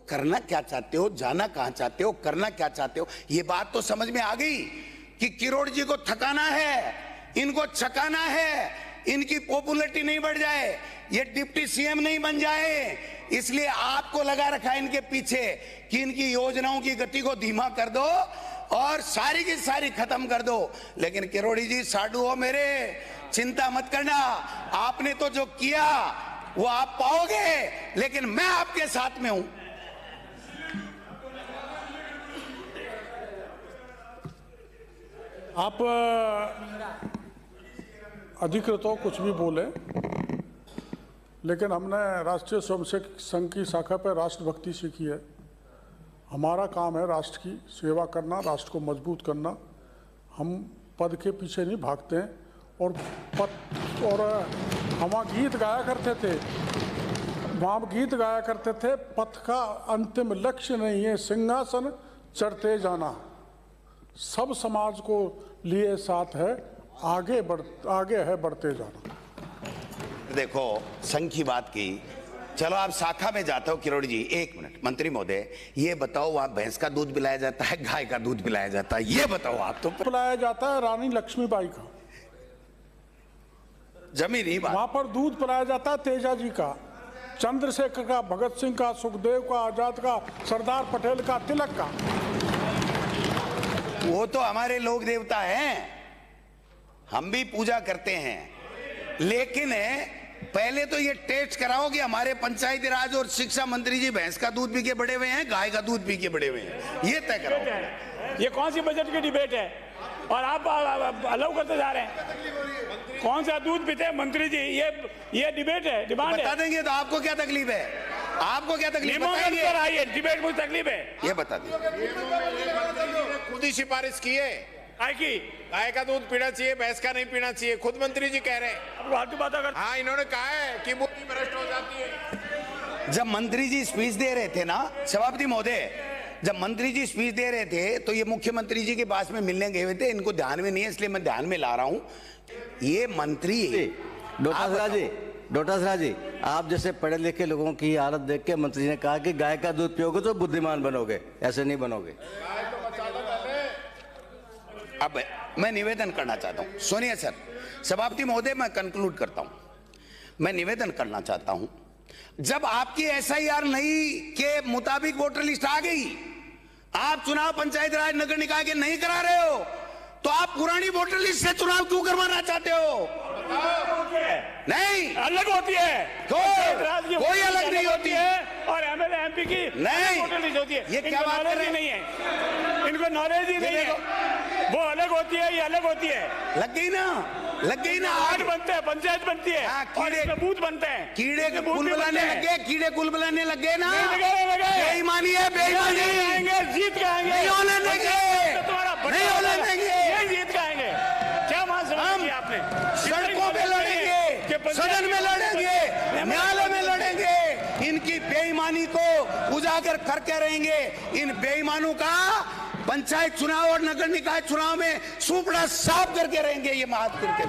करना क्या चाहते हो, जाना कहां चाहते हो, करना क्या चाहते हो। ये बात तो समझ में आ गई कि किरोड़ जी को थकाना है, इनको छकाना है, इनकी पॉपुलैरिटी नहीं बढ़ जाए, ये डिप्टी सीएम नहीं बन जाए, इसलिए आपको लगा रखा है इनके पीछे कि इनकी योजनाओं की गति को धीमा कर दो और सारी की सारी खत्म कर दो। लेकिन किरोड़ी जी साडू हो मेरे, चिंता मत करना, आपने तो जो किया वो आप पाओगे, लेकिन मैं आपके साथ में हूं। आप अधिकृत हो कुछ भी बोले, लेकिन हमने राष्ट्रीय स्वयंसेवक संघ की शाखा पर राष्ट्रभक्ति सीखी है। हमारा काम है राष्ट्र की सेवा करना, राष्ट्र को मजबूत करना। हम पद के पीछे नहीं भागते हैं। और हम गीत गाया करते थे, वहाँ गीत गाया करते थे, पथ का अंतिम लक्ष्य नहीं है सिंहासन चढ़ते जाना, सब समाज को लिए साथ है, आगे है बढ़ते जाना। देखो संघ की बात की, चलो आप शाखा में जाते हो। किरोड़ी जी एक मिनट, मंत्री महोदय ये बताओ, वहां भैंस का दूध पिलाया जाता है, गाय का दूध पिलाया जाता है, ये बताओ आप तो। पिलाया जाता है रानी लक्ष्मीबाई का, जमीनी बात। वहां पर दूध पिलाया जाता है तेजा जी का, चंद्रशेखर का, भगत सिंह का, सुखदेव का, आजाद का, सरदार पटेल का, तिलक का। वो तो हमारे लोक देवता हैं, हम भी पूजा करते हैं, लेकिन पहले तो ये टेस्ट कराओ कि हमारे पंचायती राज और शिक्षा मंत्री जी भैंस का दूध पी के बड़े हुए हैं, गाय का दूध पी के बड़े हुए हैं, ये तय कराओ। ये कौन सी बजट की डिबेट है और आप अलाउ करते जा रहे हैं? कौन सा दूध पीते हैं मंत्री जी? ये डिबेट है, डिमांड बता देंगे तो आपको क्या तकलीफ है? आपको क्या तकलीफ है? डिबेट मुझे तकलीफ है, ये बता दीजिए। खुद ही सिफारिश की है गाय का दूध पीना चाहिए, भैंस का नहीं पीना चाहिए, खुद मंत्री जी कह रहे हैं। हाँ, इन्होंने कहा है कि बुद्धि भ्रष्ट हो जाती है। जब मंत्री जी स्पीच दे रहे थे ना सभापति महोदय, जब मंत्री जी स्पीच दे रहे थे तो ये मुख्यमंत्री जी के पास में मिलने गए हुए थे, इनको ध्यान में नहीं है इसलिए मैं ध्यान में ला रहा हूं। ये मंत्री डोटासरा जी, आप जैसे पढ़े लिखे लोगों की हालत देख के मंत्री ने कहा कि गाय का दूध पियोगे तो बुद्धिमान बनोगे, ऐसे नहीं बनोगे। अब मैं निवेदन करना चाहता हूं, सुनिए सर, सभापति महोदय मैं कंक्लूड करता हूं। मैं निवेदन करना चाहता हूं, जब आपकी एसआईआर नहीं के मुताबिक वोटर लिस्ट आ गई, आप चुनाव पंचायत राज नगर निकाय के नहीं करा रहे हो, तो आप पुरानी वोटर लिस्ट से चुनाव क्यों करवाना चाहते हो? नहीं, अलग होती है, कोई अलग नहीं होती है, और एमएलए एमपी की नहीं वोटर लिस्ट होती है। ये क्या बात कर रहे हैं? नहीं है, इनको नॉलेज ही नहीं है, वो अलग होती है, ये अलग होती है। लग गई ना वार्ड बनते हैं, पंचायत बनती है, कीड़े बूथ बनते हैं, कीड़े के कुल बुलाने लग गए, कीड़े कुल बुलाने लग गए ना। बेईमानी है, बेईमानी आएंगे, जीत के आएंगे, नहीं होने देंगे, नहीं होने देंगे, जीत के आएंगे। क्या मान समझी आपने? सड़कों पे लड़ेंगे, सदन में लड़ेंगे, न्यायालय में लड़ेंगे, इनकी बेईमानी को उजागर करके रहेंगे। इन बेईमानों का पंचायत चुनाव और नगर निकाय चुनाव में सुपड़ा साफ करके रहेंगे, ये महात करके।